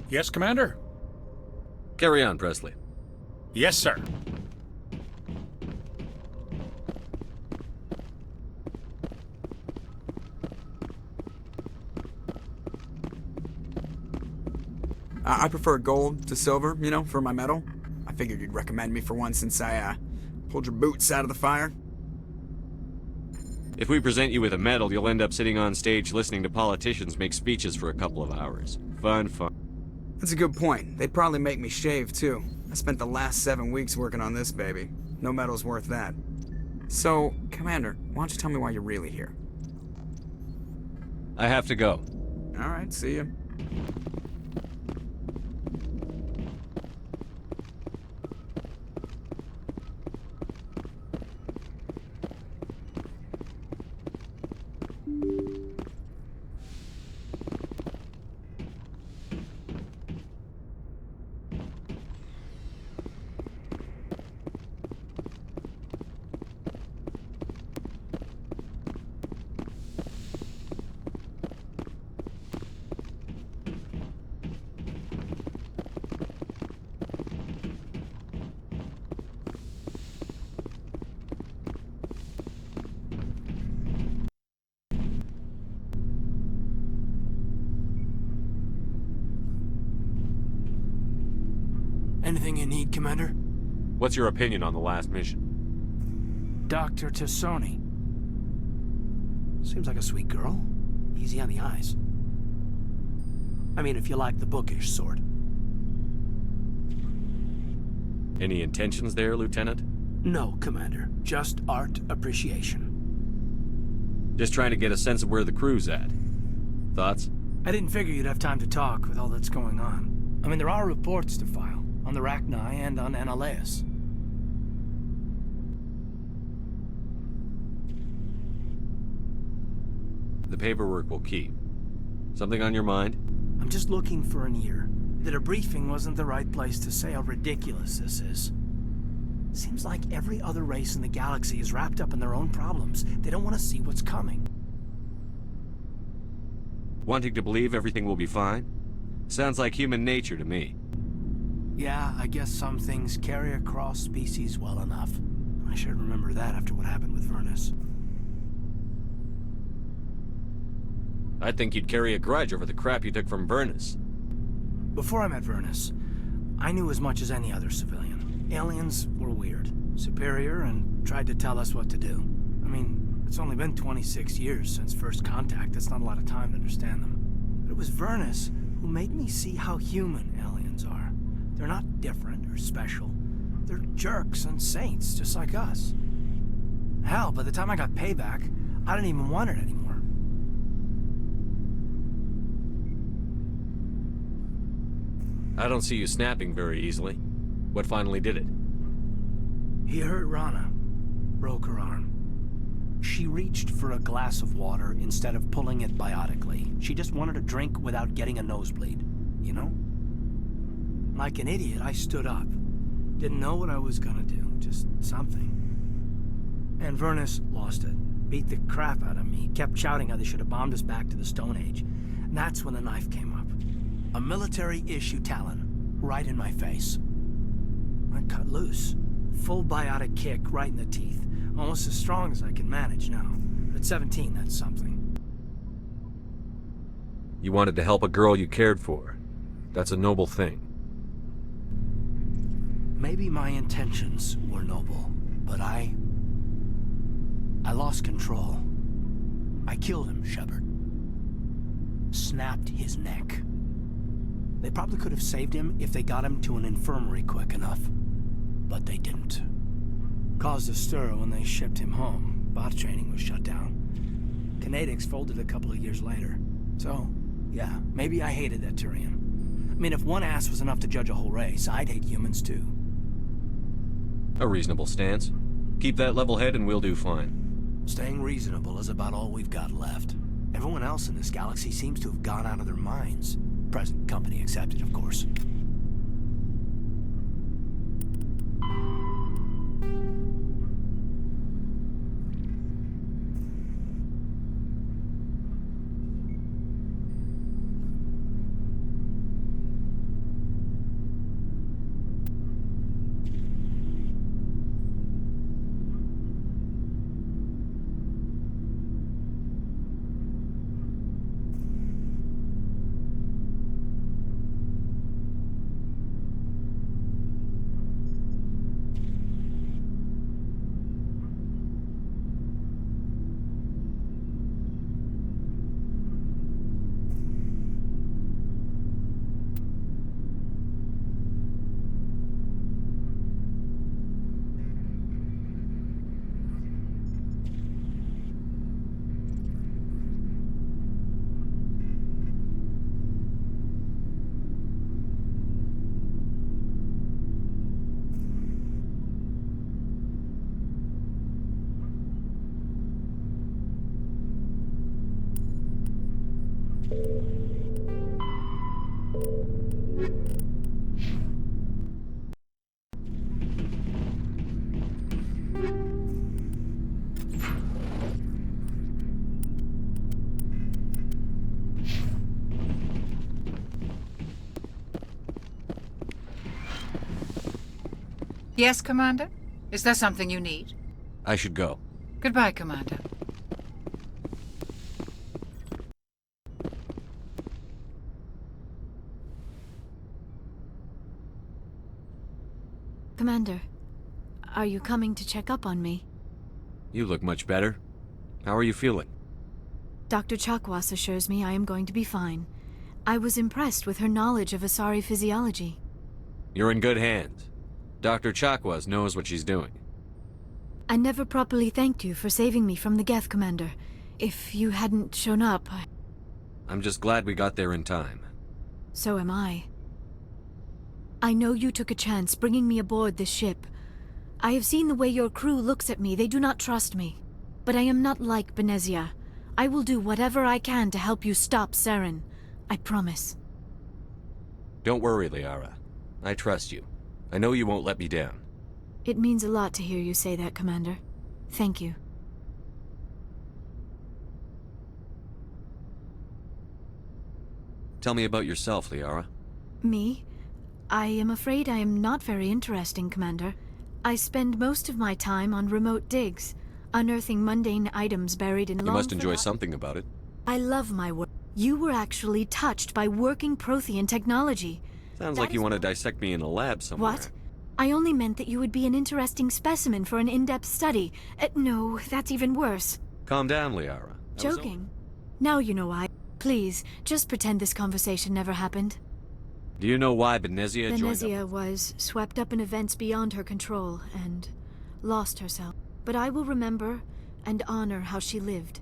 Yes, Commander? Carry on, Presley. Yes, sir. I prefer gold to silver, you know, for my medal. I figured you'd recommend me for one since I, pulled your boots out of the fire. If we present you with a medal, you'll end up sitting on stage listening to politicians make speeches for a couple of hours. Fun. That's a good point. They'd probably make me shave, too. I spent the last 7 weeks working on this baby. No medal's worth that. So, Commander, why don't you tell me why you're really here? I have to go. Alright, see ya. Anything you need, Commander? What's your opinion on the last mission? Dr. Tassoni. Seems like a sweet girl. Easy on the eyes. I mean, if you like the bookish sort. Any intentions there, Lieutenant? No, Commander. Just art appreciation. Just trying to get a sense of where the crew's at. Thoughts? I didn't figure you'd have time to talk with all that's going on. I mean, there are reports to file. On the Rachni and on Annaleus. The paperwork will keep. Something on your mind? I'm just looking for an ear. That a briefing wasn't the right place to say how ridiculous this is. Seems like every other race in the galaxy is wrapped up in their own problems. They don't want to see what's coming. Wanting to believe everything will be fine? Sounds like human nature to me. Yeah, I guess some things carry across species well enough. I should remember that after what happened with Vernus. I'd think you'd carry a grudge over the crap you took from Vernus. Before I met Vernus, I knew as much as any other civilian. Aliens were weird, superior, and tried to tell us what to do. I mean, it's only been 26 years since first contact. That's not a lot of time to understand them. But it was Vernus who made me see how human aliens are. They're not different or special. They're jerks and saints, just like us. Hell, by the time I got payback, I didn't even want it anymore. I don't see you snapping very easily. What finally did it? He hurt Rana. Broke her arm. She reached for a glass of water instead of pulling it biotically. She just wanted a drink without getting a nosebleed, you know? Like an idiot, I stood up. Didn't know what I was gonna do, just something. And Vernus lost it. Beat the crap out of me. Kept shouting how they should have bombed us back to the Stone Age. And that's when the knife came up. A military-issue talon, right in my face. I cut loose. Full biotic kick right in the teeth. Almost as strong as I can manage now. But at 17, that's something. You wanted to help a girl you cared for. That's a noble thing. Maybe my intentions were noble, but I lost control. I killed him, Shepard. Snapped his neck. They probably could have saved him if they got him to an infirmary quick enough. But they didn't. Caused a stir when they shipped him home. Bot training was shut down. Kinetics folded a couple of years later. So, yeah, maybe I hated that Turian. I mean, if one ass was enough to judge a whole race, I'd hate humans too. A reasonable stance. Keep that level head and we'll do fine. Staying reasonable is about all we've got left. Everyone else in this galaxy seems to have gone out of their minds. Present company accepted, of course. Yes, Commander? Is there something you need? I should go. Goodbye, Commander. Commander, are you coming to check up on me? You look much better. How are you feeling? Dr. Chakwas assures me I am going to be fine. I was impressed with her knowledge of Asari physiology. You're in good hands. Dr. Chakwas knows what she's doing. I never properly thanked you for saving me from the Geth, Commander. If you hadn't shown up, I'm just glad we got there in time. so am I. I know you took a chance bringing me aboard this ship. I have seen the way your crew looks at me. They do not trust me. But I am not like Benezia. I will do whatever I can to help you stop Saren. I promise. Don't worry, Liara. I trust you. I know you won't let me down. It means a lot to hear you say that, Commander. Thank you. Tell me about yourself, Liara. Me? I am afraid I am not very interesting, Commander. I spend most of my time on remote digs, unearthing mundane items buried in You long must enjoy forgotten- something about it. I love my work. You were actually touched by working Prothean technology. Sounds That like you is want to what- dissect me in a lab somewhere. What? I only meant that you would be an interesting specimen for an in-depth study. No, that's even worse. Calm down, Liara. That was Joking. Now you know why. Please, just pretend this conversation never happened. Do you know why Benezia joined Benezia up? was swept up in events beyond her control and lost herself. But I will remember and honor how she lived,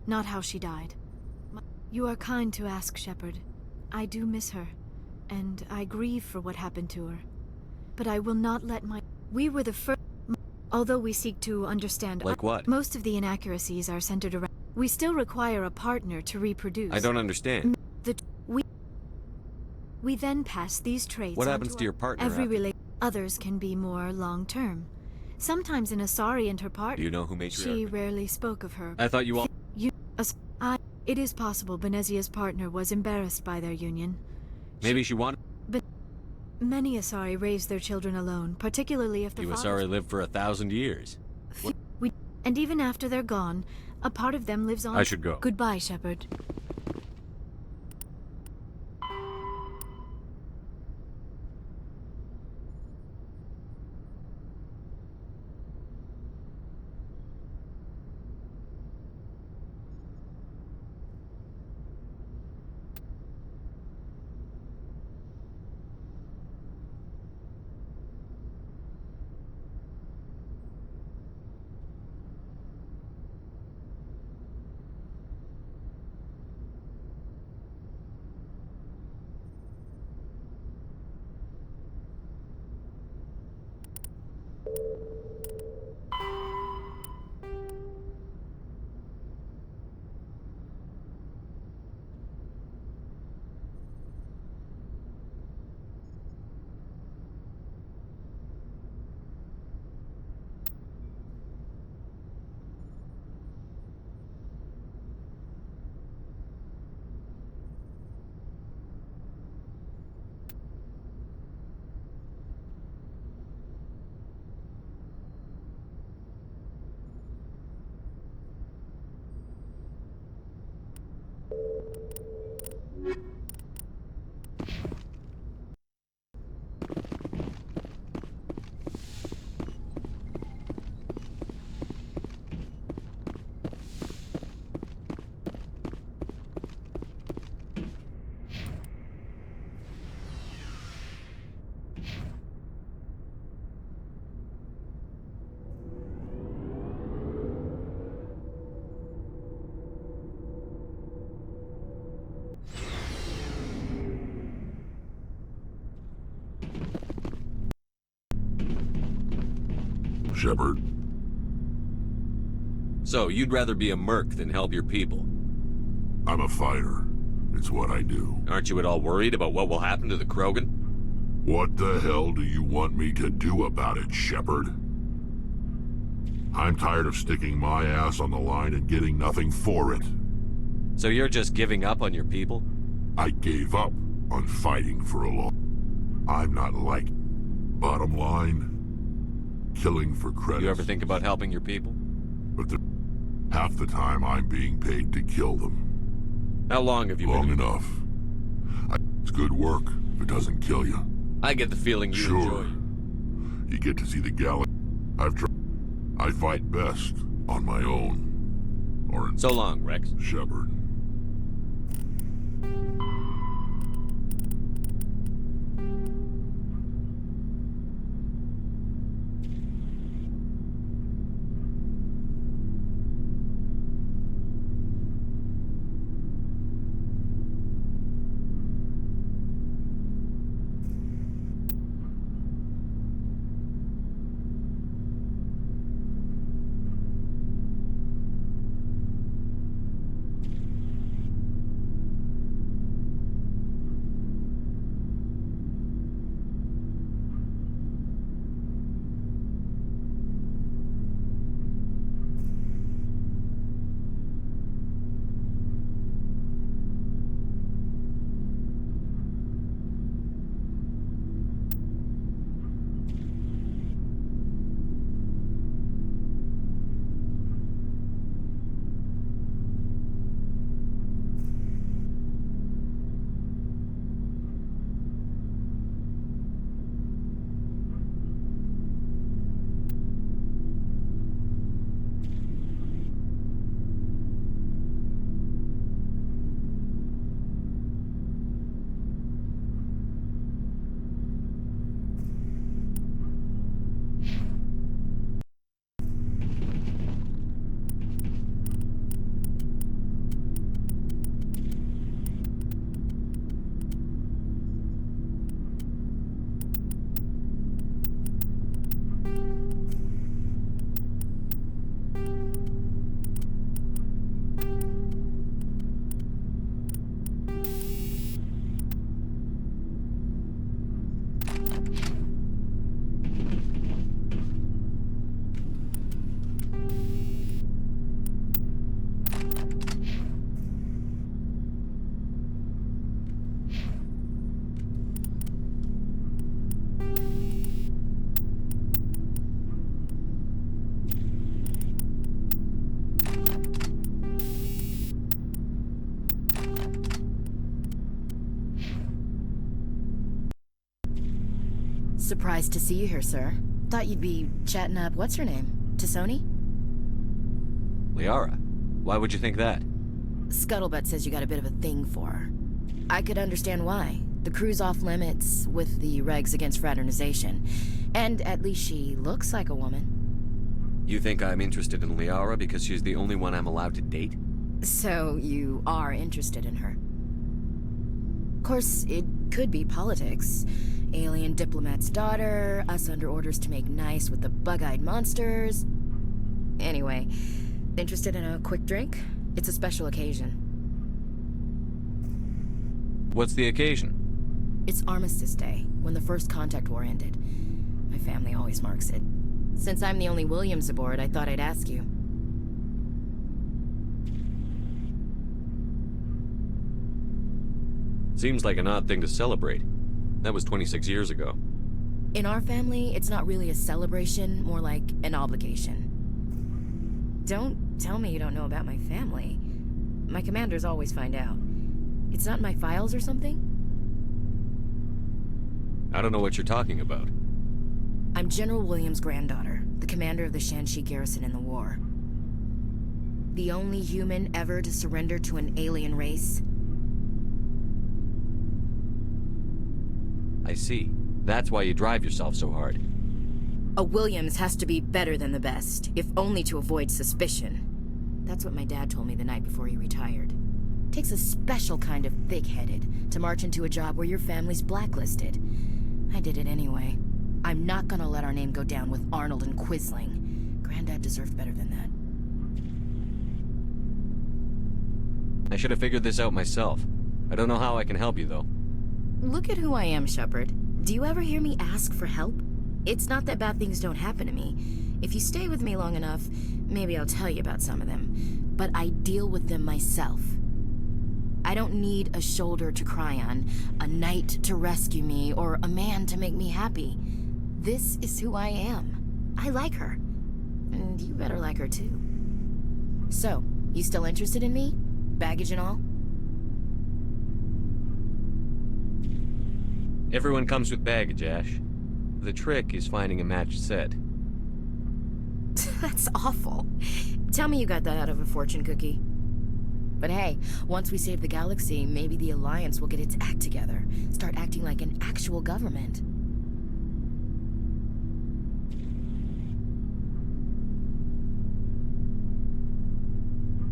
not how she died. You are kind to ask, Shepard. I do miss her, and I grieve for what happened to her. But I will not let my... We were the first... Although we seek to understand... Like what? Most of the inaccuracies are centered around... We still require a partner to reproduce. I don't understand. We then pass these traits What on happens to your partner Every after- Others can be more long-term. Sometimes an Asari and her partner... Do you know who made She rarely spoke of her. I thought you all... It is possible Benezia's partner was embarrassed by their union. Maybe she wanted... Many Asari raise their children alone, particularly if their You fathers... Asari lived for 1,000 years. And even after they're gone, a part of them lives on... I should go. Goodbye, Shepard. Shepard. So, you'd rather be a merc than help your people? I'm a fighter. It's what I do. Aren't you at all worried about what will happen to the Krogan? What the hell do you want me to do about it, Shepard? I'm tired of sticking my ass on the line and getting nothing for it. So you're just giving up on your people? I gave up on fighting for a law. I'm not like... Bottom line, killing for credit. You ever think about helping your people? But half the time I'm being paid to kill them. How long have you Long been... enough. It's good work if it doesn't kill you. I get the feeling you Sure. enjoy it. You get to see the galaxy. I've tried. I fight best on my own. Or in So long, Rex. Shepard. Surprised to see you here, sir. Thought you'd be chatting up what's her name? Tassoni? Liara, why would you think that? Scuttlebutt says you got a bit of a thing for her. I could understand why. The crew's off limits with the regs against fraternization. And at least she looks like a woman. You think I'm interested in Liara because she's the only one I'm allowed to date? So you are interested in her. Of course, it could be politics. Alien diplomat's daughter, us under orders to make nice with the bug-eyed monsters. Anyway, interested in a quick drink? It's a special occasion. What's the occasion? It's Armistice Day, when the First Contact War ended. My family always marks it. Since I'm the only Williams aboard, I thought I'd ask you. Seems like an odd thing to celebrate. That was 26 years ago. In our family, it's not really a celebration, more like an obligation. Don't tell me you don't know about my family. My commanders always find out. It's not in my files or something? I don't know what you're talking about. I'm General Williams' granddaughter, the commander of the Shanxi garrison in the war. The only human ever to surrender to an alien race. I see. That's why you drive yourself so hard. A Williams has to be better than the best, if only to avoid suspicion. That's what my dad told me the night before he retired. Takes a special kind of thick-headed to march into a job where your family's blacklisted. I did it anyway. I'm not gonna let our name go down with Arnold and Quisling. Granddad deserved better than that. I should have figured this out myself. I don't know how I can help you, though. Look at who I am, Shepard. Do you ever hear me ask for help? It's not that bad things don't happen to me. If you stay with me long enough, maybe I'll tell you about some of them. But I deal with them myself. I don't need a shoulder to cry on, a knight to rescue me, or a man to make me happy. This is who I am. I like her. And you better like her too. So, you still interested in me? Baggage and all? Everyone comes with baggage, Ash. The trick is finding a matched set. That's awful. Tell me you got that out of a fortune cookie. But hey, once we save the galaxy, maybe the Alliance will get its act together. Start acting like an actual government.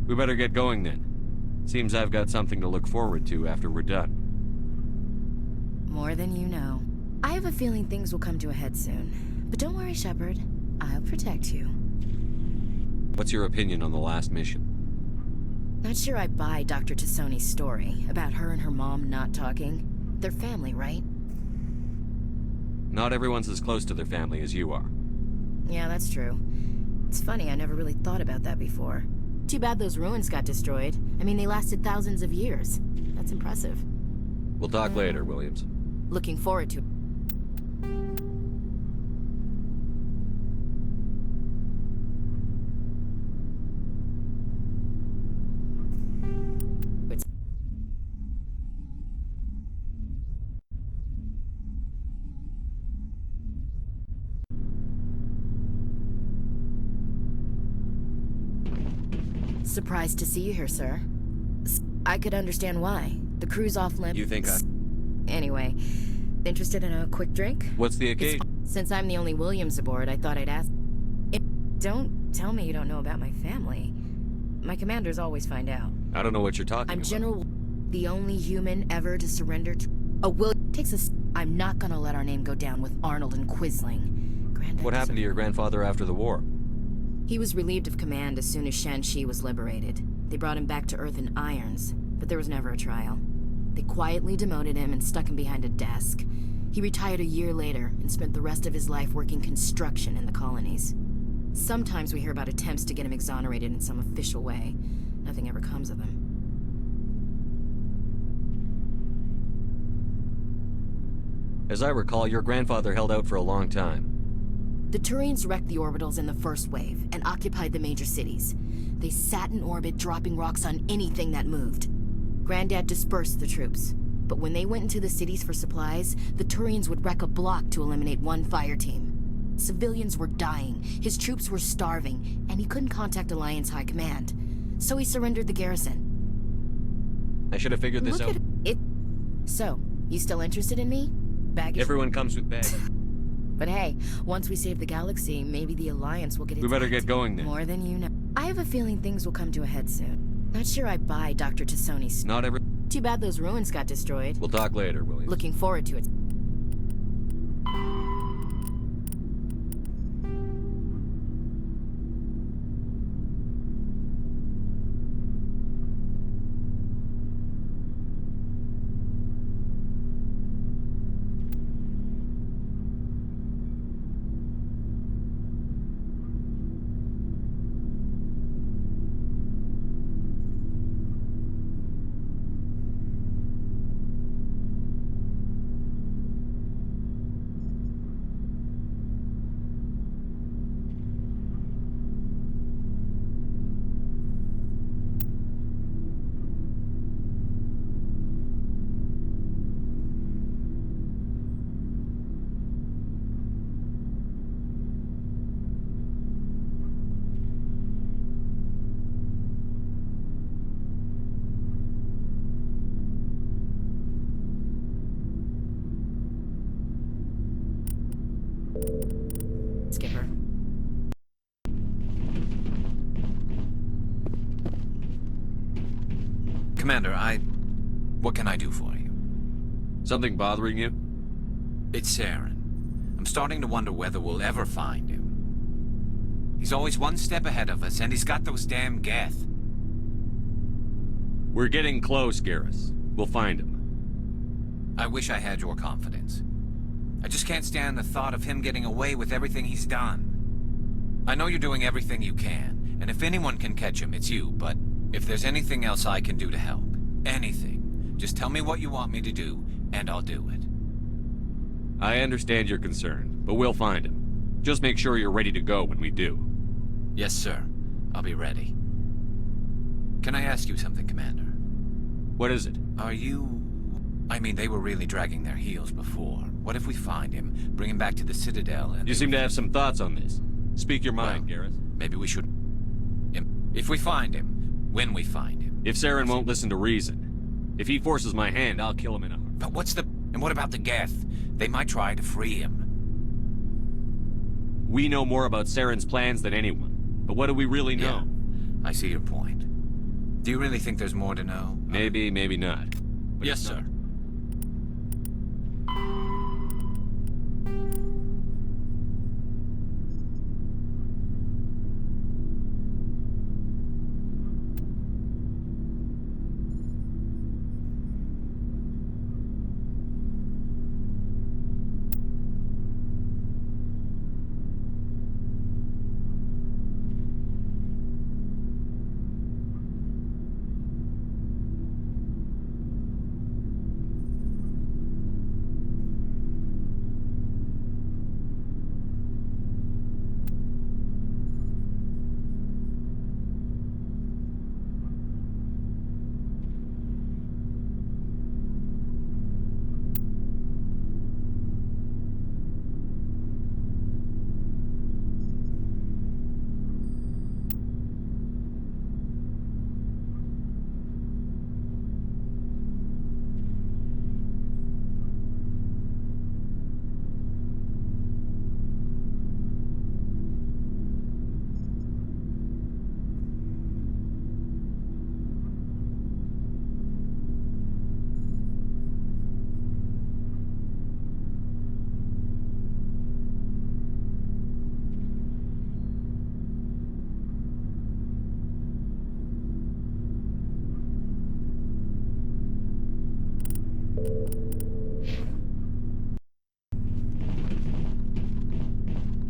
We better get going then. Seems I've got something to look forward to after we're done. More than you know. I have a feeling things will come to a head soon. But don't worry, Shepard. I'll protect you. What's your opinion on the last mission? Not sure I buy Dr. Tassoni's story about her and her mom not talking. They're family, right? Not everyone's as close to their family as you are. Yeah, that's true. It's funny, I never really thought about that before. Too bad those ruins got destroyed. I mean, they lasted thousands of years. That's impressive. We'll talk later, Williams. Looking forward to it. Surprised to see you here, sir. I could understand why. The crew's off limits. You think I... Anyway, interested in a quick drink? What's the occasion? Since I'm the only Williams aboard, I thought I'd ask. Don't tell me you don't know about my family. My commanders always find out. I don't know what you're talking I'm about. General, the only human ever to surrender to a will. Takes us. I'm not gonna let our name go down with Arnold and Quisling. What happened to your grandfather after the war? He was relieved of command as soon as Shan-Chi was liberated. They brought him back to Earth in irons, but there was never a trial. They quietly demoted him and stuck him behind a desk. He retired a year later and spent the rest of his life working construction in the colonies. Sometimes we hear about attempts to get him exonerated in some official way. Nothing ever comes of them. As I recall, your grandfather held out for a long time. The Turians wrecked the orbitals in the first wave and occupied the major cities. They sat in orbit, dropping rocks on anything that moved. Granddad dispersed the troops, but when they went into the cities for supplies, the Turians would wreck a block to eliminate one fire team. Civilians were dying, his troops were starving, and he couldn't contact Alliance High Command. So he surrendered the garrison. I should have figured this out. So, you still interested in me? Baggage? Everyone comes with baggage. But hey, once we save the galaxy, maybe the Alliance will get its We better act. get going then. More than you know. I have a feeling things will come to a head soon. Not sure I buy Dr. Tassoni's. Not every... Too bad those ruins got destroyed. We'll talk later, Williams. Looking forward to it. Skipper. Commander, what can I do for you? Something bothering you? It's Saren. I'm starting to wonder whether we'll ever find him. He's always one step ahead of us, and he's got those damn Geth. We're getting close, Garrus. We'll find him. I wish I had your confidence. I just can't stand the thought of him getting away with everything he's done. I know you're doing everything you can, and if anyone can catch him, it's you, but if there's anything else I can do to help, anything, just tell me what you want me to do, and I'll do it. I understand your concern, but we'll find him. Just make sure you're ready to go when we do. Yes, sir. I'll be ready. Can I ask you something, Commander? What is it? Are you... I mean, they were really dragging their heels before. What if we find him, bring him back to the Citadel, and... You seem to have some thoughts on this. Speak your mind, Well, Gareth. Maybe we should... If we find him, when we find him. If Saren won't listen to reason, if he forces my hand, I'll kill him in a heart. But what's the... And what about the Geth? They might try to free him. We know more about Saren's plans than anyone. But what do we really know? Yeah, I see your point. Do you really think there's more to know? Maybe, maybe not. But Yes, it's not- sir.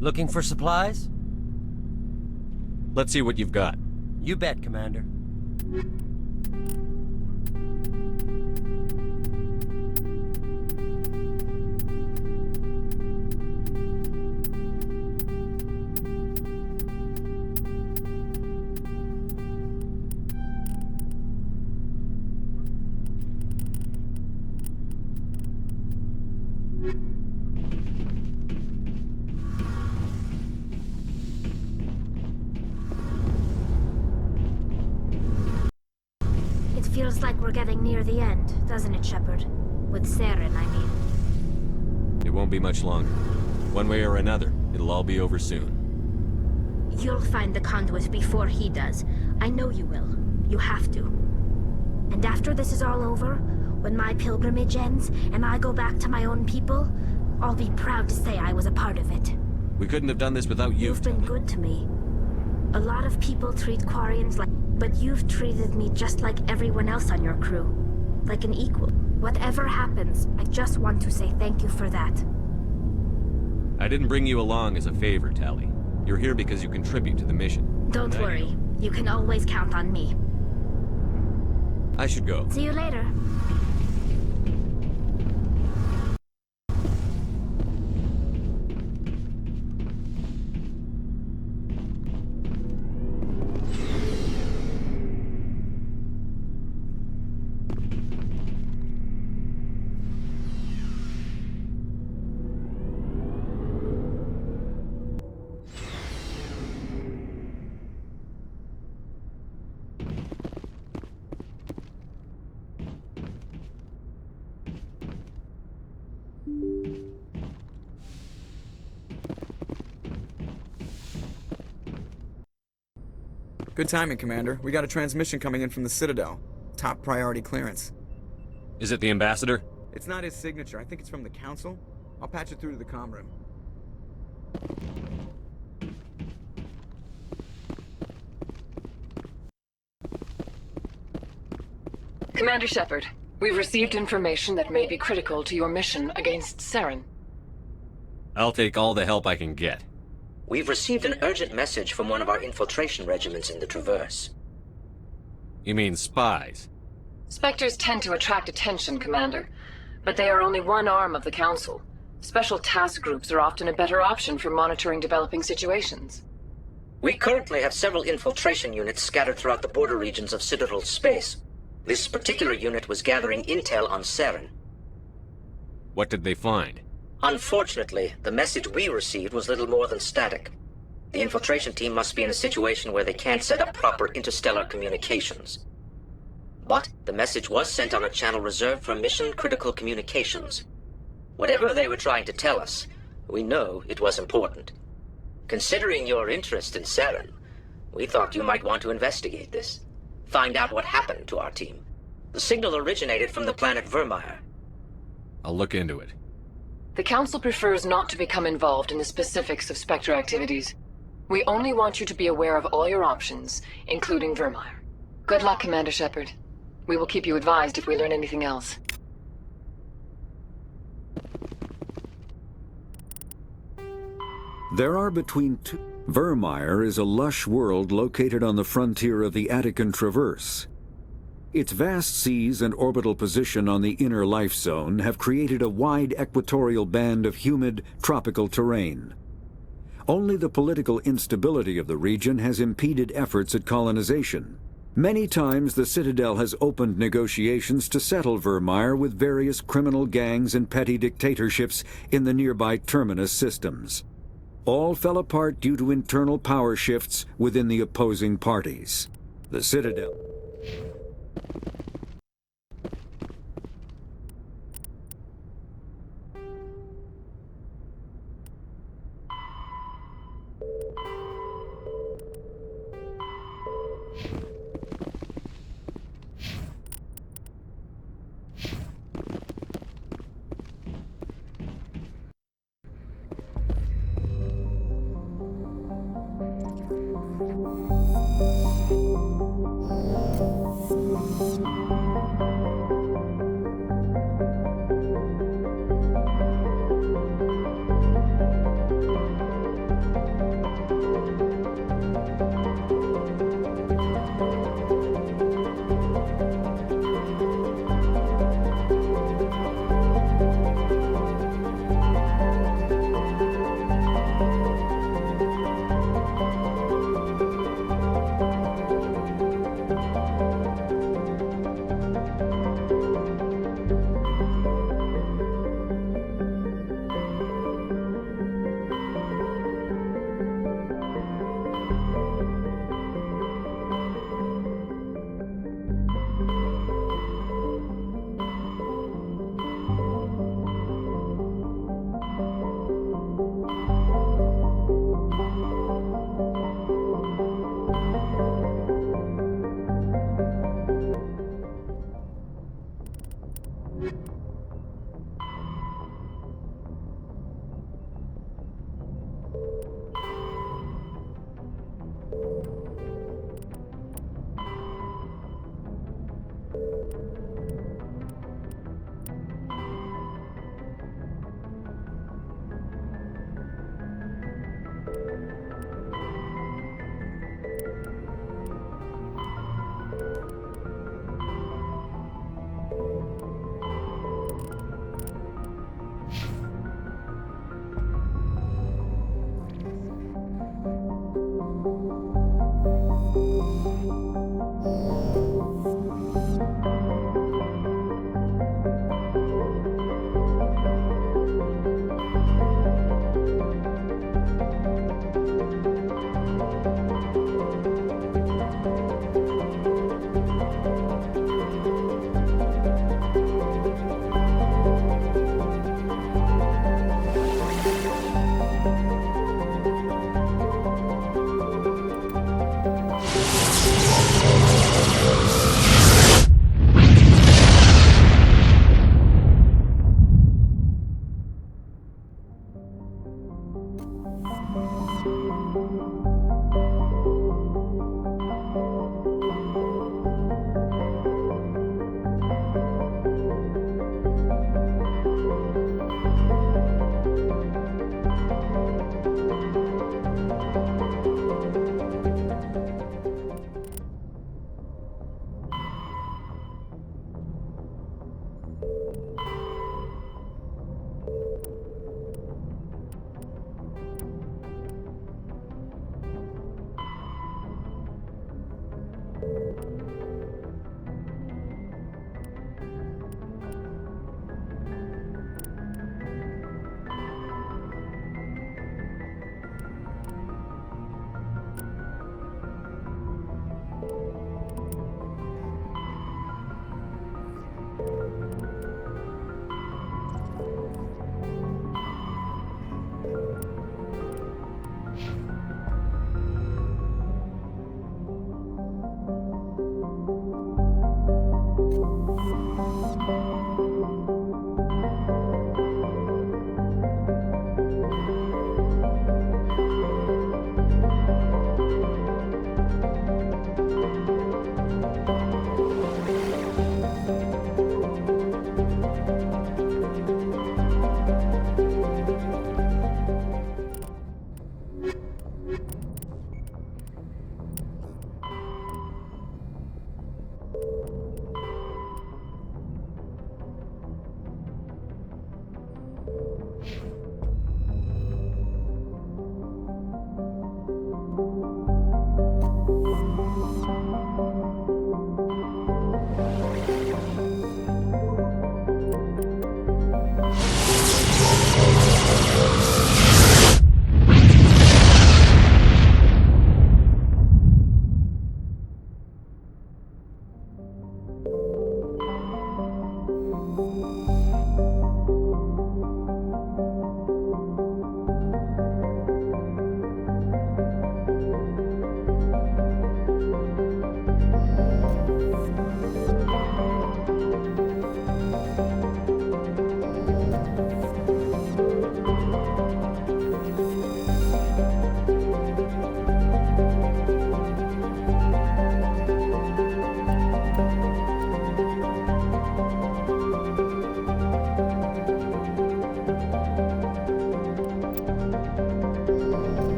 Looking for supplies? Let's see what you've got. You bet, Commander. Feels like we're getting near the end, doesn't it, Shepard? With Saren, I mean. It won't be much longer. One way or another, it'll all be over soon. You'll find the conduit before he does. I know you will. You have to. And after this is all over, when my pilgrimage ends, and I go back to my own people, I'll be proud to say I was a part of it. We couldn't have done this without you. You've been good to me. A lot of people treat Quarians like... But you've treated me just like everyone else on your crew. Like an equal. Whatever happens, I just want to say thank you for that. I didn't bring you along as a favor, Tali. You're here because you contribute to the mission. Don't worry. You can always count on me. I should go. See you later. Good timing, Commander. We got a transmission coming in from the Citadel. Top priority clearance. Is it the ambassador? It's not his signature. I think it's from the Council. I'll patch it through to the comm room. Commander Shepard, We've received information that may be critical to your mission against Saren. I'll take all the help I can get. We've received an urgent message from one of our infiltration regiments in the Traverse. You mean spies? Spectres tend to attract attention, Commander, but they are only one arm of the Council. Special task groups are often a better option for monitoring developing situations. We currently have several infiltration units scattered throughout the border regions of Citadel space. This particular unit was gathering intel on Saren. What did they find? Unfortunately, the message we received was little more than static. The infiltration team must be in a situation where they can't set up proper interstellar communications. But the message was sent on a channel reserved for mission-critical communications. Whatever they were trying to tell us, we know it was important. Considering your interest in Saren, we thought you might want to investigate this. Find out what happened to our team. The signal originated from the planet Vermeer. I'll look into it. The Council prefers not to become involved in the specifics of Spectre activities. We only want you to be aware of all your options, including Vermeer. Good luck, Commander Shepard. We will keep you advised if we learn anything else. There are between two... Vermeer is a lush world located on the frontier of the Attican Traverse. Its vast seas and orbital position on the inner life zone have created a wide equatorial band of humid, tropical terrain. Only the political instability of the region has impeded efforts at colonization. Many times the Citadel has opened negotiations to settle Vermeer with various criminal gangs and petty dictatorships in the nearby terminus systems. All fell apart due to internal power shifts within the opposing parties. The Citadel...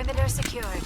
Perimeter secured.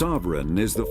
Sovereign is the...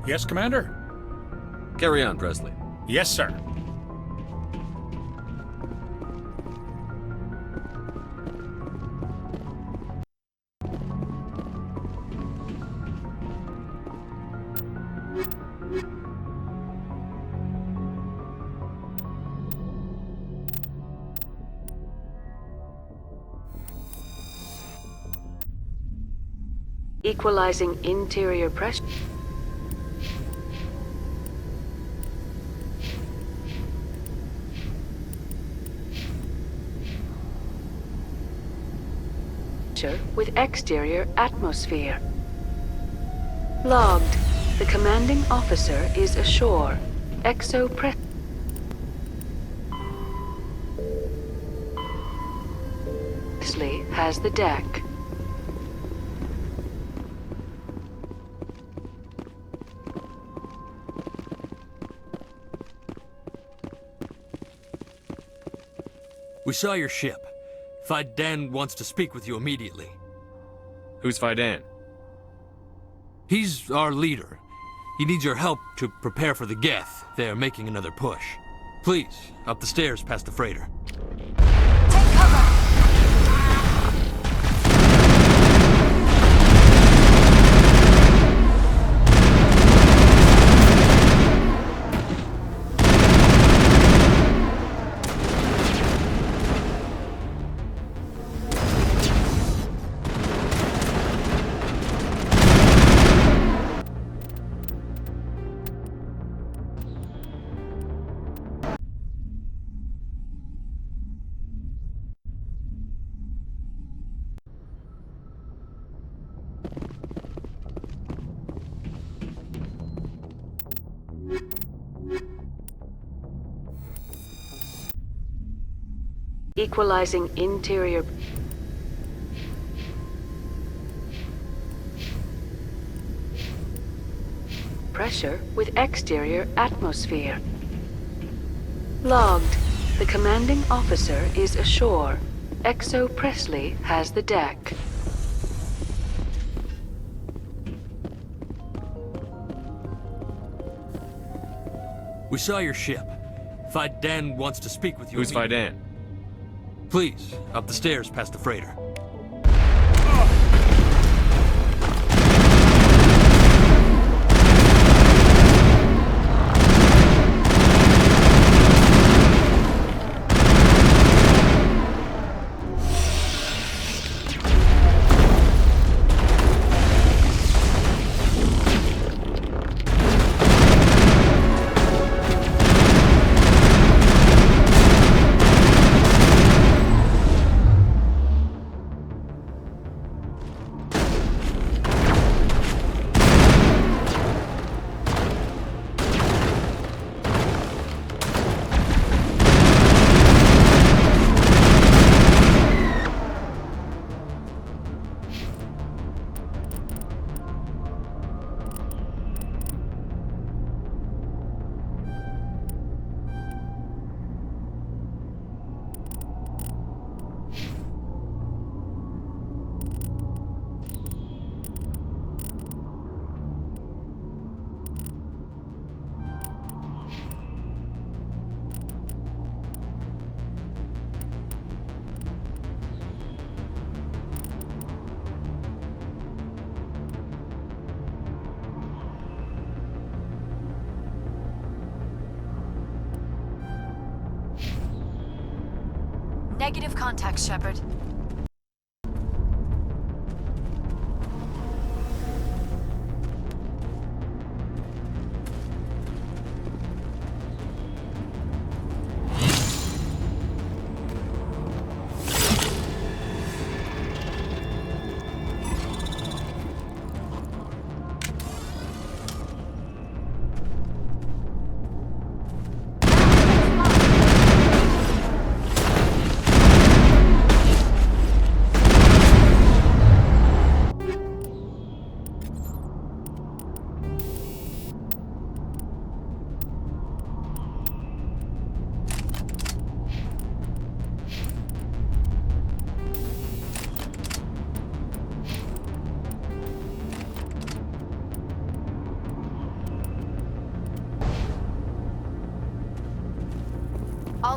Yes, Commander? Carry on, Presley. Yes, sir. Equalizing interior pressure. With exterior atmosphere. Logged. The commanding officer is ashore. Exopress. Presley has the deck. We saw your ship. VIII wants to speak with you immediately. Who's VIII? He's our leader. He needs your help to prepare for the Geth. They're making another push. Please, up the stairs past the freighter. Take cover! Equalizing interior. Pressure with exterior atmosphere. Logged. The commanding officer is ashore. Exo Presley has the deck. We saw your ship. VIII wants to speak with you. Who's VIII? Please, up the stairs past the freighter. Negative contact, Shepard.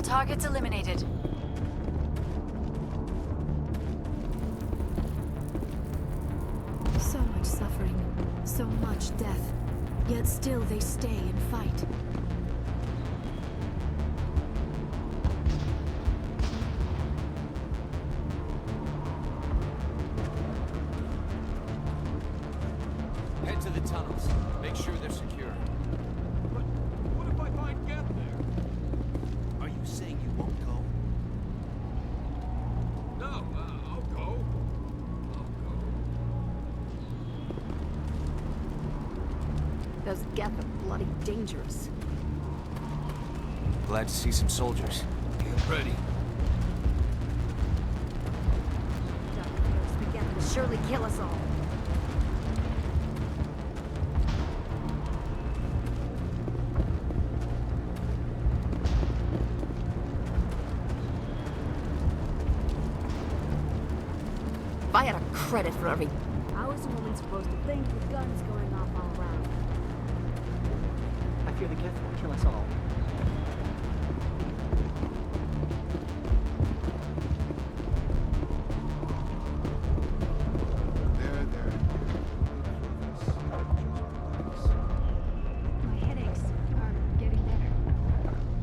All targets eliminated. So much suffering, so much death. Yet still they stay and fight. Head to the tunnels. Make sure they're secure. But what if I find Geth there? Are you saying you won't go? No, I'll go. Those Geth are bloody dangerous. Glad to see some soldiers. Get ready. The Geth will surely kill us all. If I had a credit for every... How is a woman supposed to think with guns going off all around? I fear the Geth will kill us all. My headaches are getting better.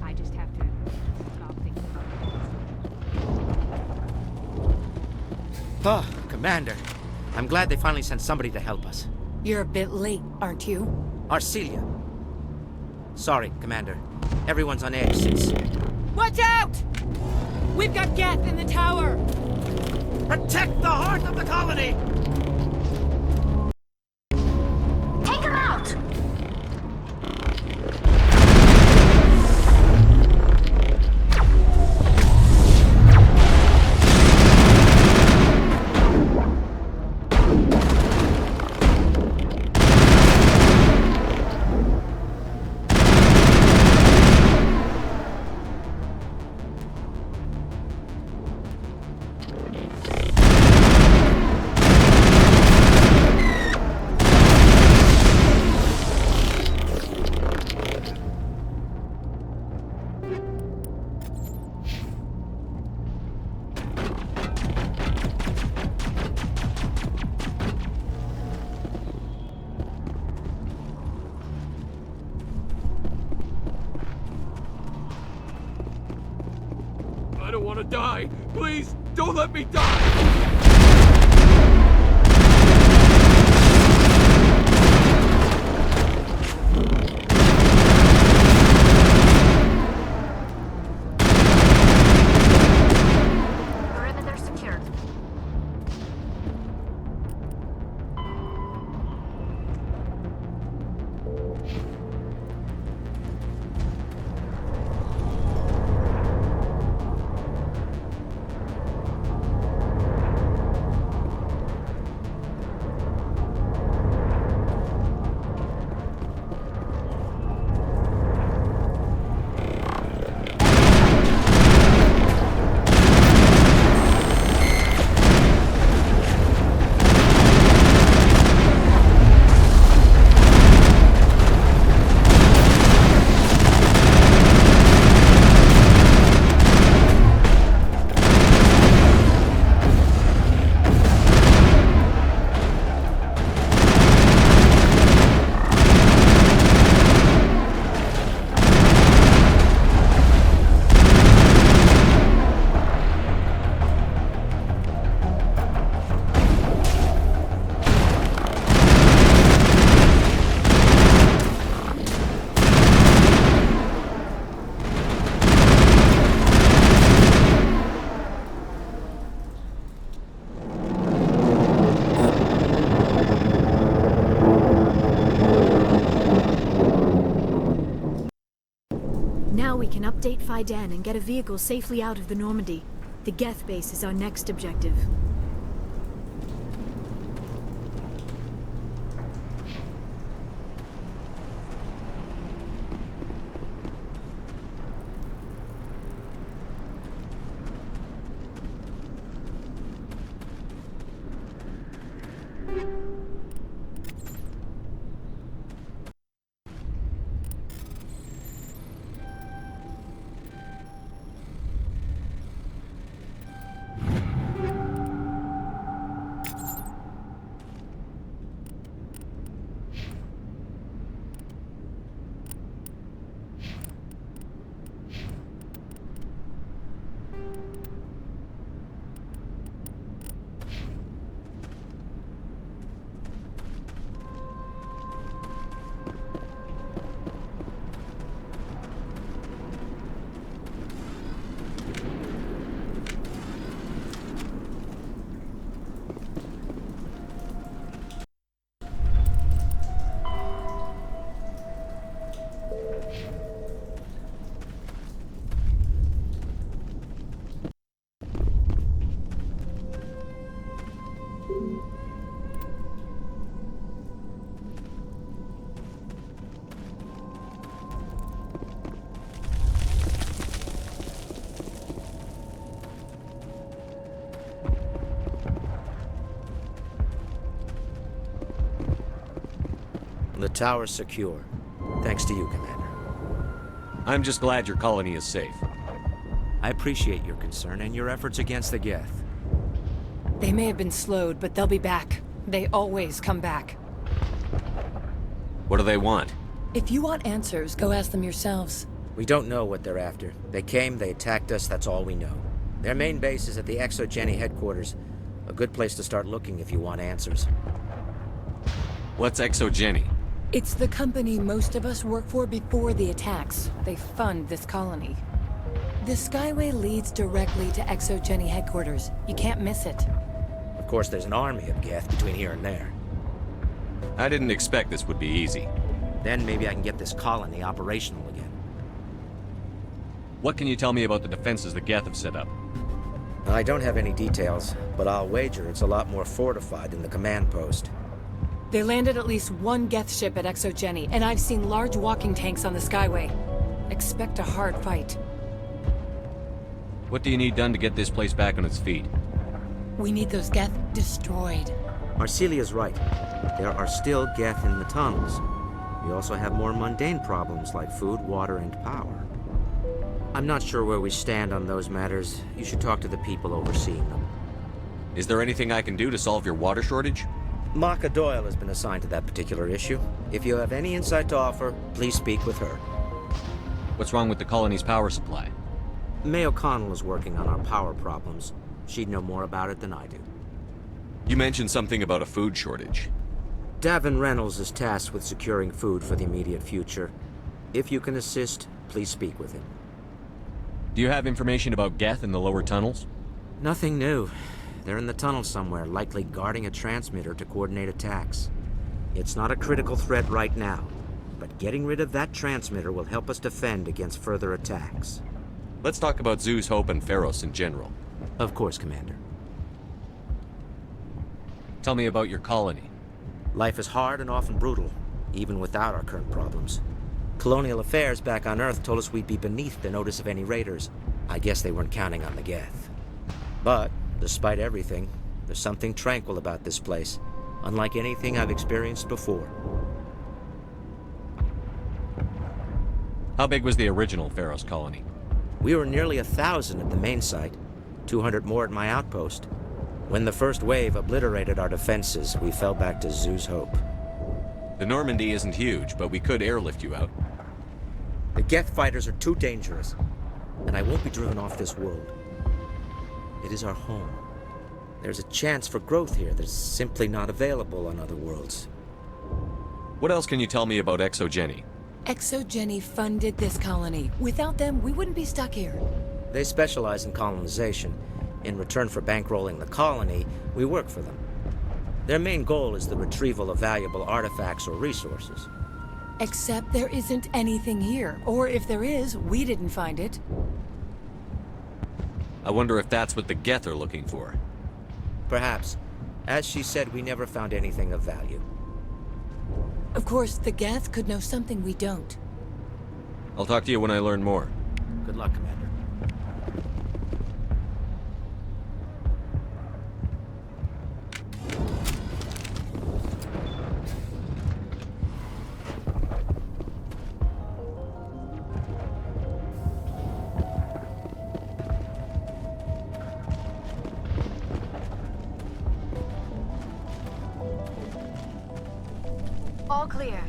I just have to stop thinking about it. Commander. I'm glad they finally sent somebody to help us. You're a bit late, aren't you? Arcelia. Sorry, Commander. Everyone's on edge since... Watch out! We've got Geth in the tower! Protect the heart of the colony! Take him out! I don't want to die. Please, don't let me die. Perimeter secure. Now we can update Fidan and get a vehicle safely out of the Normandy. The Geth base is our next objective. The tower's secure. Thanks to you, Commander. I'm just glad your colony is safe. I appreciate your concern and your efforts against the Geth. They may have been slowed, but they'll be back. They always come back. What do they want? If you want answers, go ask them yourselves. We don't know what they're after. They came, they attacked us, that's all we know. Their main base is at the Exogeny headquarters. A good place to start looking if you want answers. What's Exogeny? It's the company most of us work for before the attacks. They fund this colony. The Skyway leads directly to Exogeny headquarters. You can't miss it. Of course, there's an army of Geth between here and there. I didn't expect this would be easy. Then maybe I can get this colony operational again. What can you tell me about the defenses the Geth have set up? I don't have any details, but I'll wager it's a lot more fortified than the command post. They landed at least one Geth ship at Exogeny, and I've seen large walking tanks on the Skyway. Expect a hard fight. What do you need done to get this place back on its feet? We need those Geth destroyed. Marcelia's right. There are still Geth in the tunnels. We also have more mundane problems like food, water, and power. I'm not sure where we stand on those matters. You should talk to the people overseeing them. Is there anything I can do to solve your water shortage? Maka Doyle has been assigned to that particular issue. If you have any insight to offer, please speak with her. What's wrong with the colony's power supply? May O'Connell is working on our power problems. She'd know more about it than I do. You mentioned something about a food shortage. Davin Reynolds is tasked with securing food for the immediate future. If you can assist, please speak with him. Do you have information about Geth in the lower tunnels? Nothing new. They're in the tunnel somewhere, likely guarding a transmitter to coordinate attacks. It's not a critical threat right now, but getting rid of that transmitter will help us defend against further attacks. Let's talk about Zeus, Hope, and Pharos in general. Of course, Commander. Tell me about your colony. Life is hard and often brutal, even without our current problems. Colonial affairs back on Earth told us we'd be beneath the notice of any raiders. I guess they weren't counting on the Geth. But, despite everything, there's something tranquil about this place, unlike anything I've experienced before. How big was the original Pharos colony? We were nearly 1,000 at the main site, 200 more at my outpost. When the first wave obliterated our defenses, we fell back to Zeus Hope. The Normandy isn't huge, but we could airlift you out. The Geth fighters are too dangerous, and I won't be driven off this world. It is our home. There's a chance for growth here that's simply not available on other worlds. What else can you tell me about Exogeny? Exogeny funded this colony. Without them, we wouldn't be stuck here. They specialize in colonization. In return for bankrolling the colony, we work for them. Their main goal is the retrieval of valuable artifacts or resources. Except there isn't anything here. Or if there is, we didn't find it. I wonder if that's what the Geth are looking for. Perhaps. As she said, we never found anything of value. Of course, the Geth could know something we don't. I'll talk to you when I learn more. Good luck, Commander. All clear.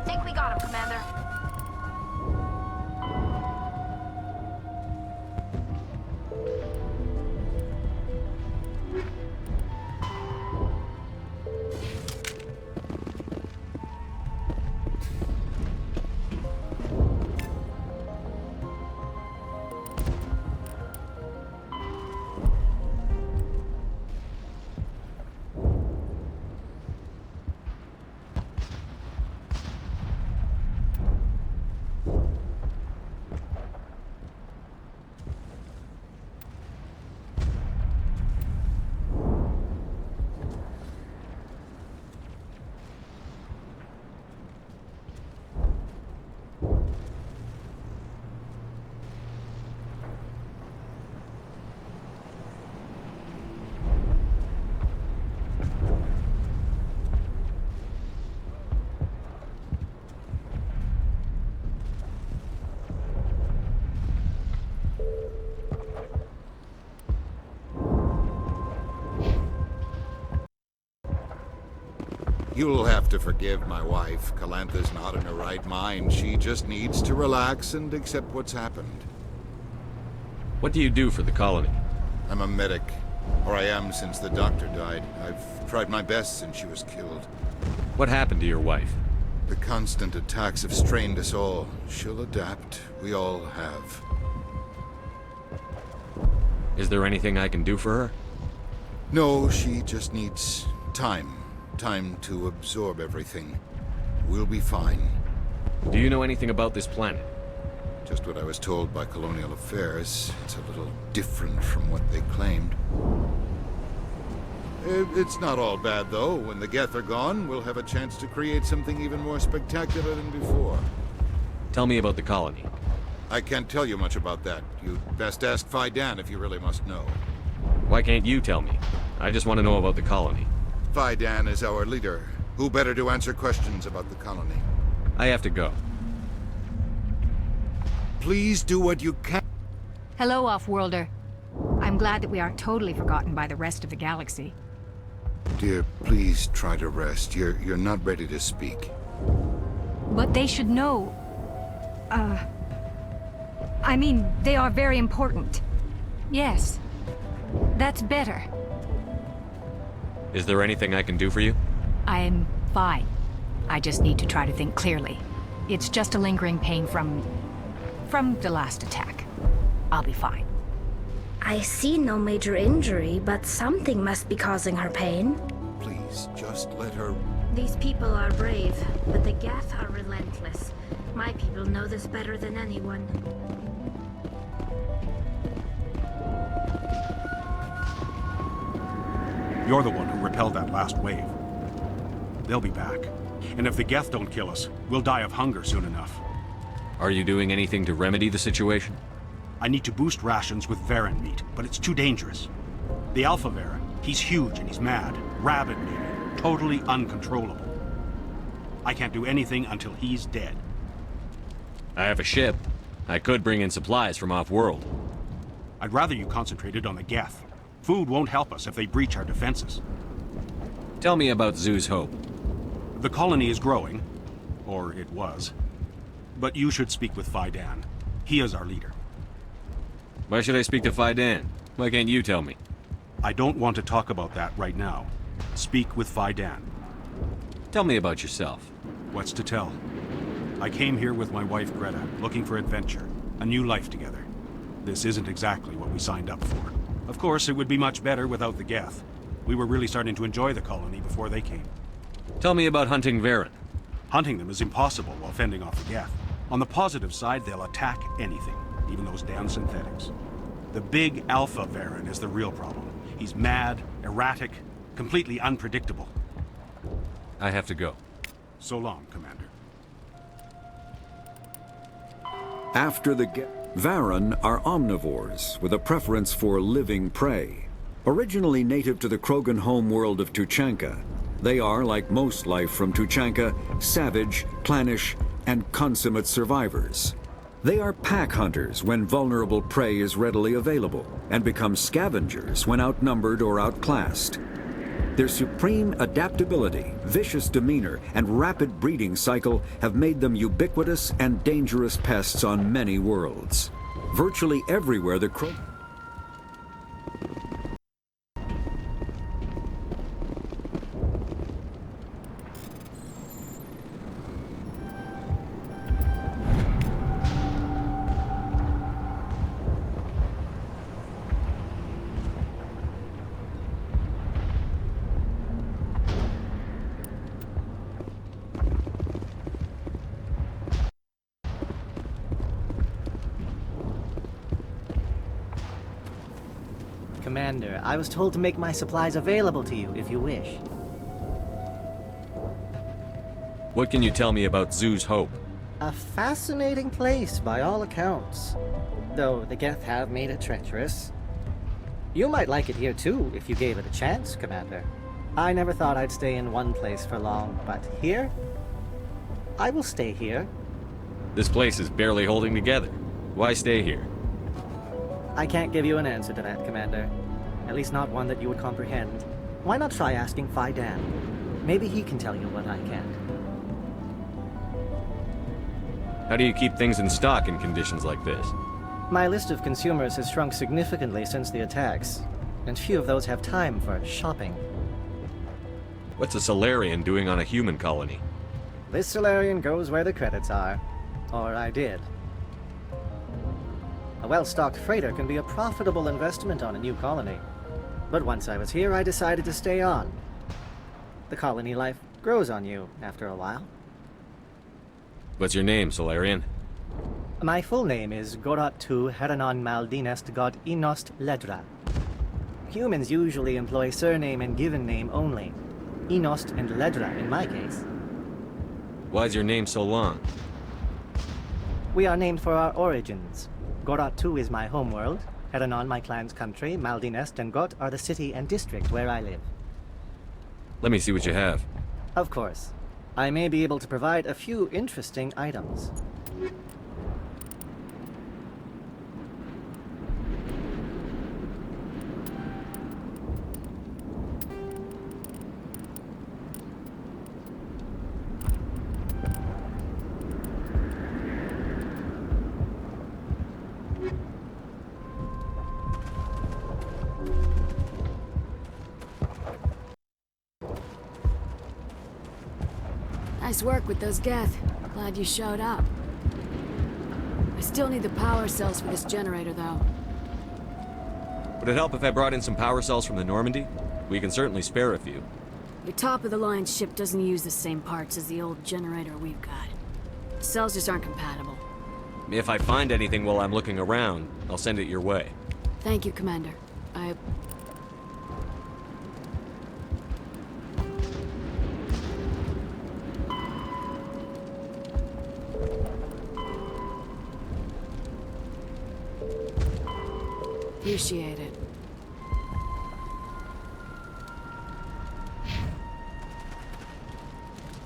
Think we got him, Commander. You'll have to forgive my wife. Calantha's not in her right mind. She just needs to relax and accept what's happened. What do you do for the colony? I'm a medic. Or I am since the doctor died. I've tried my best since she was killed. What happened to your wife? The constant attacks have strained us all. She'll adapt. We all have. Is there anything I can do for her? No, she just needs time. Time to absorb everything. We'll be fine. Do you know anything about this planet? Just what I was told by Colonial Affairs. It's a little different from what they claimed. It's not all bad, though. When the Geth are gone, we'll have a chance to create something even more spectacular than before. Tell me about the colony. I can't tell you much about that. You'd best ask VIII if you really must know. Why can't you tell me? I just want to know about the colony. VIII is our leader. Who better to answer questions about the colony? I have to go. Please do what you can. Hello, Off-Worlder. I'm glad that we aren't totally forgotten by the rest of the galaxy. Dear, please try to rest. You're not ready to speak. But they should know. I mean, they are very important. Yes. That's better. Is there anything I can do for you? I'm fine. I just need to try to think clearly. It's just a lingering pain from the last attack. I'll be fine. I see no major injury, but something must be causing her pain. Please, just let her... These people are brave, but the Geth are relentless. My people know this better than anyone. You're the one who repelled that last wave. They'll be back. And if the Geth don't kill us, we'll die of hunger soon enough. Are you doing anything to remedy the situation? I need to boost rations with Varen meat, but it's too dangerous. The Alpha Varen, he's huge and he's mad. Rabid maybe. Totally uncontrollable. I can't do anything until he's dead. I have a ship. I could bring in supplies from off-world. I'd rather you concentrated on the Geth. Food won't help us if they breach our defenses. Tell me about Zoo's Hope. The colony is growing. Or it was. But you should speak with VIII. He is our leader. Why should I speak to VIII? Why can't you tell me? I don't want to talk about that right now. Speak with VIII. Tell me about yourself. What's to tell? I came here with my wife Greta, looking for adventure, a new life together. This isn't exactly what we signed up for. Of course, it would be much better without the Geth. We were really starting to enjoy the colony before they came. Tell me about hunting Varen. Hunting them is impossible while fending off the Geth. On the positive side, they'll attack anything, even those damn synthetics. The big Alpha Varen is the real problem. He's mad, erratic, completely unpredictable. I have to go. So long, Commander. After the Varen are omnivores with a preference for living prey. Originally native to the Krogan homeworld of Tuchanka, they are, like most life from Tuchanka, savage, clannish, and consummate survivors. They are pack hunters when vulnerable prey is readily available, and become scavengers when outnumbered or outclassed. Their supreme adaptability, vicious demeanor, and rapid breeding cycle have made them ubiquitous and dangerous pests on many worlds. Virtually everywhere the Commander, I was told to make my supplies available to you if you wish. What can you tell me about Zoo's Hope? A fascinating place by all accounts, though the Geth have made it treacherous. You might like it here too if you gave it a chance, Commander. I never thought I'd stay in one place for long, but here? I will stay here. This place is barely holding together. Why stay here? I can't give you an answer to that, Commander. At least not one that you would comprehend. Why not try asking VIII? Maybe he can tell you what I can't. How do you keep things in stock in conditions like this? My list of consumers has shrunk significantly since the attacks, and few of those have time for shopping. What's a Solarian doing on a human colony? This Solarian goes where the credits are. Or I did. A well-stocked freighter can be a profitable investment on a new colony. But once I was here, I decided to stay on. The colony life grows on you after a while. What's your name, Solarian? My full name is Goratu Heranon Maldinest God Inost Ledra. Humans usually employ surname and given name only. Inost and Ledra in my case. Why's your name so long? We are named for our origins. Goratu is my homeworld, Heranon my clan's country, Maldinest and Got are the city and district where I live. Let me see what you have. Of course. I may be able to provide a few interesting items. Nice work with those Geth. Glad you showed up. I still need the power cells for this generator, though. Would it help if I brought in some power cells from the Normandy? We can certainly spare a few. Your top-of-the-line ship doesn't use the same parts as the old generator we've got. The cells just aren't compatible. If I find anything while I'm looking around, I'll send it your way. Thank you, Commander. Appreciate it.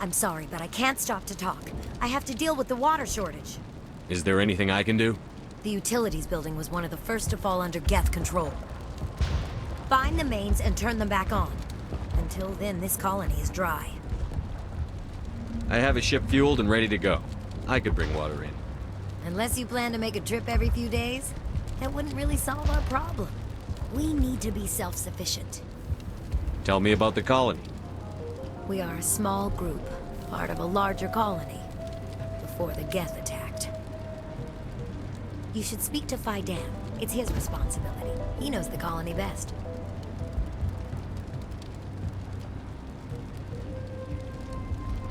I'm sorry, but I can't stop to talk. I have to deal with the water shortage. Is there anything I can do? The utilities building was one of the first to fall under Geth control. Find the mains and turn them back on. Until then, this colony is dry. I have a ship fueled and ready to go. I could bring water in. Unless you plan to make a trip every few days, that wouldn't really solve our problem. We need to be self-sufficient. Tell me about the colony. We are a small group, part of a larger colony, before the Geth attacked. You should speak to VIII. It's his responsibility. He knows the colony best.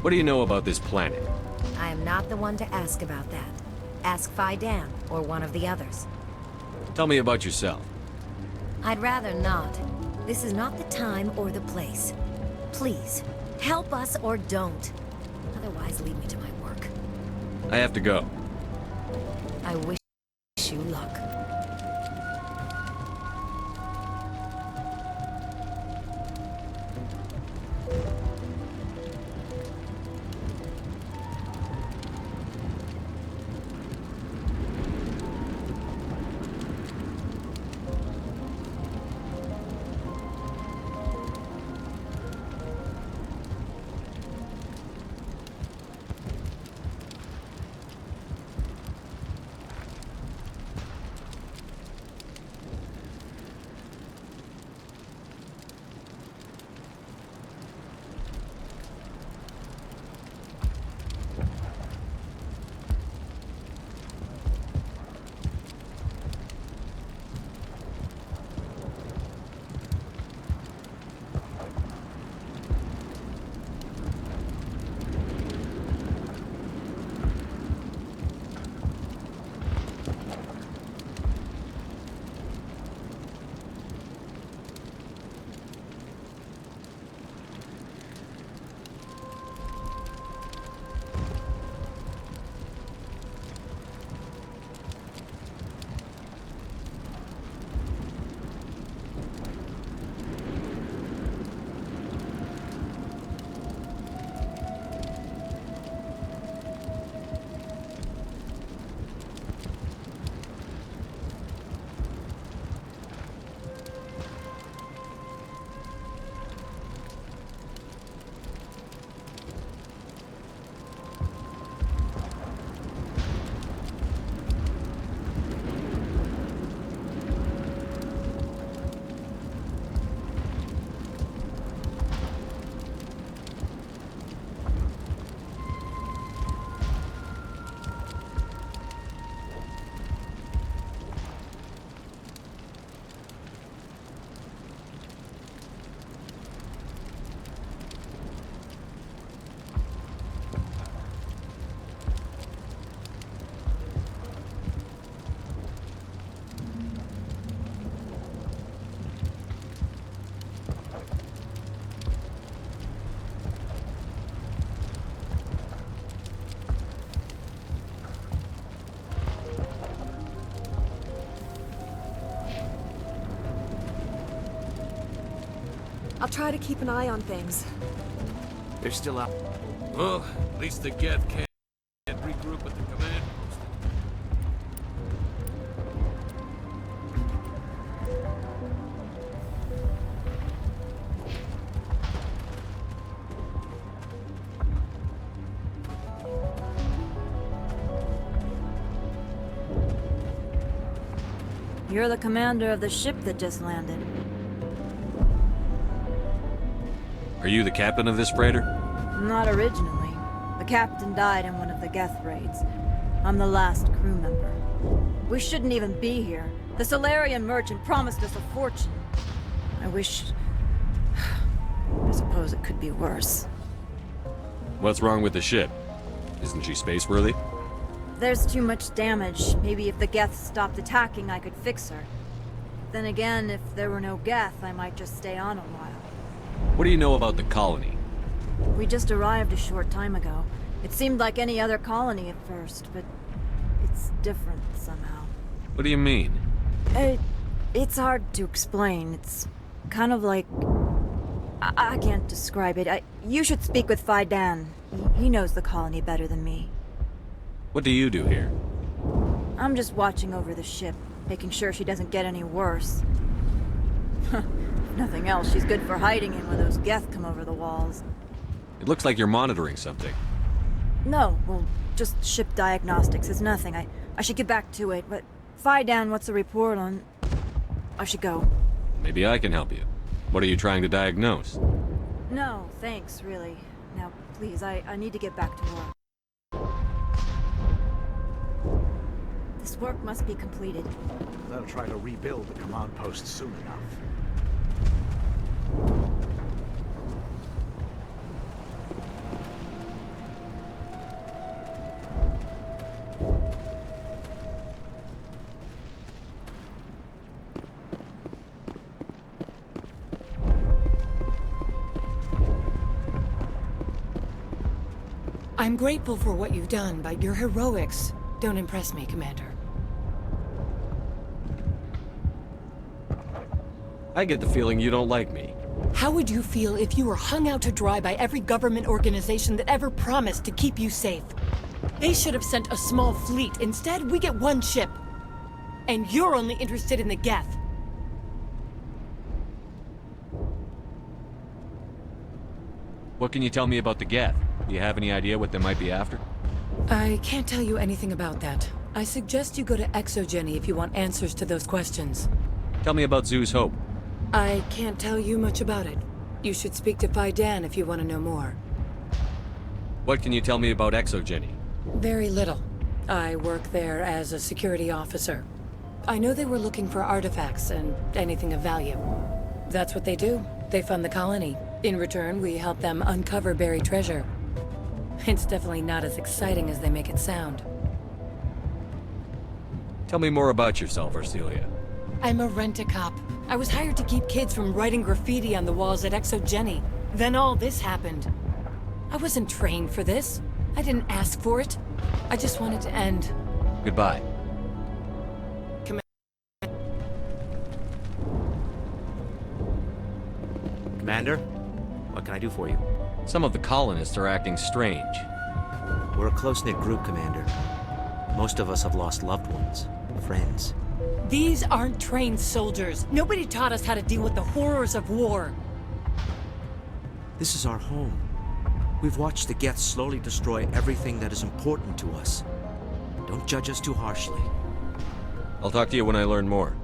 What do you know about this planet? I am not the one to ask about that. Ask VIII or one of the others. Tell me about yourself. I'd rather not. This is not the time or the place. Please, help us or don't. Otherwise, leave me to my work. I have to go. I wish you luck. I'll try to keep an eye on things. They're still out. Well, at least the Geth can't regroup at the command post. You're the commander of the ship that just landed. Are you the captain of this freighter? Not originally. The captain died in one of the Geth raids. I'm the last crew member. We shouldn't even be here. The Solarian merchant promised us a fortune. I suppose it could be worse. What's wrong with the ship? Isn't she space-worthy? There's too much damage. Maybe if the Geth stopped attacking, I could fix her. Then again, if there were no Geth, I might just stay on a while. What do you know about the colony? We just arrived a short time ago. It seemed like any other colony at first, but it's different somehow. What do you mean? It's hard to explain. It's kind of like... I can't describe it. You should speak with VIII. He knows the colony better than me. What do you do here? I'm just watching over the ship, making sure she doesn't get any worse. If nothing else, she's good for hiding in when those Geth come over the walls. It looks like you're monitoring something. No, well, just ship diagnostics is nothing. I should get back to it, but VIII, what's the report on... I should go. Maybe I can help you. What are you trying to diagnose? No, thanks, really. Now, please, I need to get back to work. This work must be completed. They'll try to rebuild the command post soon enough. I'm grateful for what you've done, but your heroics don't impress me, Commander. I get the feeling you don't like me. How would you feel if you were hung out to dry by every government organization that ever promised to keep you safe? They should have sent a small fleet. Instead, we get one ship. And you're only interested in the Geth. What can you tell me about the Geth? Do you have any idea what they might be after? I can't tell you anything about that. I suggest you go to Exogeny if you want answers to those questions. Tell me about Zoo's Hope. I can't tell you much about it. You should speak to VIII if you want to know more. What can you tell me about Exogeny? Very little. I work there as a security officer. I know they were looking for artifacts and anything of value. That's what they do. They fund the colony. In return, we help them uncover buried treasure. It's definitely not as exciting as they make it sound. Tell me more about yourself, Arcelia. I'm a rent-a-cop. I was hired to keep kids from writing graffiti on the walls at Exogeny. Then all this happened. I wasn't trained for this. I didn't ask for it. I just wanted to end. Goodbye. Commander, what can I do for you? Some of the colonists are acting strange. We're a close-knit group, Commander. Most of us have lost loved ones, friends. These aren't trained soldiers. Nobody taught us how to deal with the horrors of war. This is our home. We've watched the Geth slowly destroy everything that is important to us. Don't judge us too harshly. I'll talk to you when I learn more.